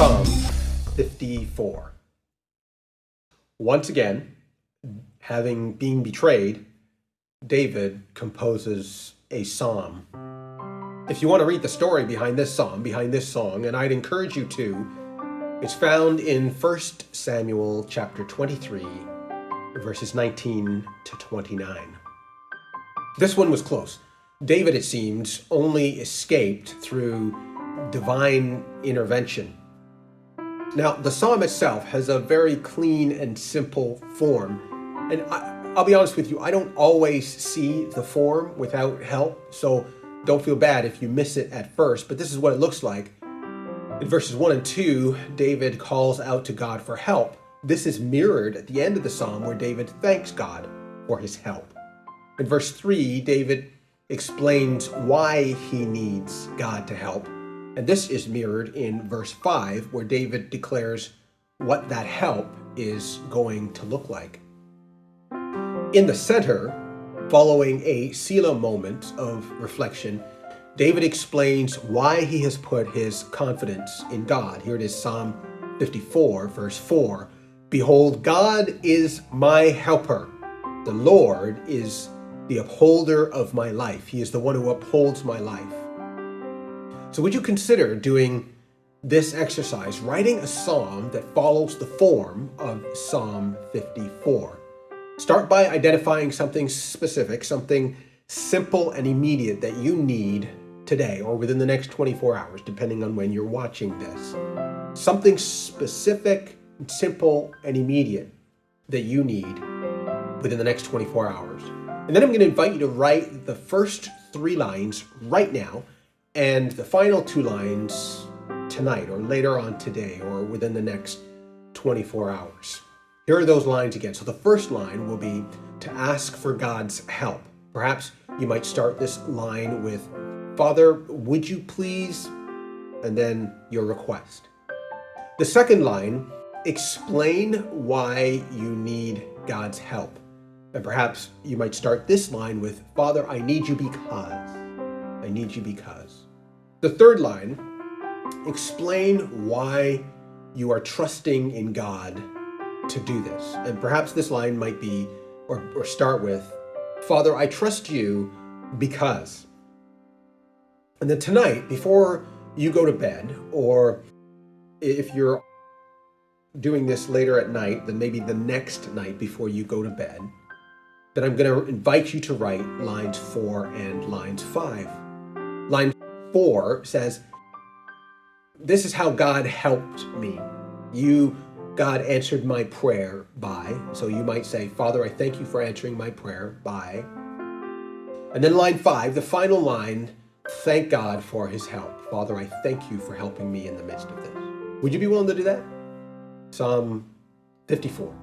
Psalm 54. Once again, having been betrayed, David composes a psalm. If you want to read the story behind this psalm, behind this song, and I'd encourage you to, it's found in 1 Samuel chapter 23, verses 19 to 29. This one was close. David, it seems, only escaped through divine intervention. Now, the psalm itself has a very clean and simple form. And I'll be honest with you, I don't always see the form without help, so don't feel bad if you miss it at first, but this is what it looks like. In verses 1 and 2, David calls out to God for help. This is mirrored at the end of the psalm where David thanks God for his help. In verse 3, David explains why he needs God to help. And this is mirrored in verse 5, where David declares what that help is going to look like. In the center, following a Selah moment of reflection, David explains why he has put his confidence in God. Here it is, Psalm 54, verse 4. Behold, God is my helper. The Lord is the upholder of my life. He is the one who upholds my life. So would you consider doing this exercise, writing a psalm that follows the form of Psalm 54? Start by identifying something specific, something simple and immediate that you need today or within the next 24 hours, depending on when you're watching this. Something specific, simple, and immediate that you need within the next 24 hours. And then I'm going to invite you to write the first 3 lines right now and the final 2 lines tonight or later on today or within the next 24 hours. Here are those lines again. So the first line will be to ask for God's help. Perhaps you might start this line with, Father, would you please, and then your request. The second line, explain why you need God's help. And perhaps you might start this line with, Father, I need you because. I need you because. The third line, explain why you are trusting in God to do this. And perhaps this line might be, or start with, Father, I trust you because. And then tonight, before you go to bed, or if you're doing this later at night, then maybe the next night before you go to bed, then I'm going to invite you to write lines 4 and lines 5. Line 4 says, this is how God helped me. God answered my prayer by. So you might say, Father, I thank you for answering my prayer by. And then line 5, the final line, thank God for his help. Father, I thank you for helping me in the midst of this. Would you be willing to do that? Psalm 54.